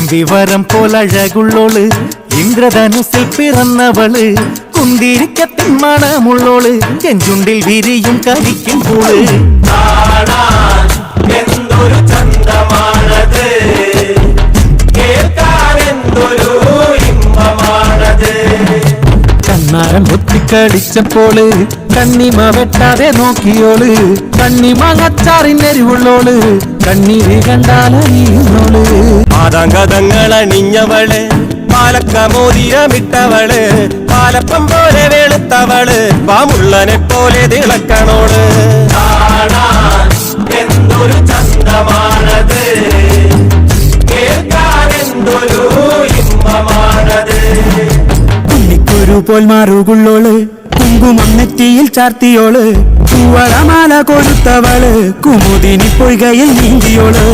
വിവരം പോലഴകുള്ളോള് ഇന്ദ്രധനുസിൽ പിറന്നവള് കുന്തിരിക്കത്തിൻ മണമുള്ളോള് ചെഞ്ചുണ്ടിൽ വിരിയും കരിക്കും പൂള് എന്തൊരു ചന്തമാണത് കേൾക്കാനെന്തൊരു ഇമ്പമാണത് കണ്ണാരം ഒത്തിക്കളിച്ചപ്പോള് കണ്ണിമ വെട്ടാതെ നോക്കിയോള് കണ്ണിമങ്ങച്ചാറിനെരിവുള്ളോള് കണ്ണീര് കണ്ടാലറിയുന്നോള് മാതാങ്കതങ്ങളണിഞ്ഞവള് പാലക്കമോതിരമിട്ടവള് പാലപ്പം പോലെ വെളുത്തവള് പാമുള്ളനെ പോലെ തിളക്കണോട് എന്തൊരു ചന്തമാണത് കേൾക്കാനെന്തൊരു ഇമ്പമാണത് കുഞ്ഞിക്കൊരു പോൽ മാറുകുള്ളോള് കുങ്കുമം നെറ്റിയിൽ ചാർത്തിയോള് പൂവളമാല കൊടുത്തവള് കുമുദിനി പൊയ്കയിൽ നീന്തിയോള്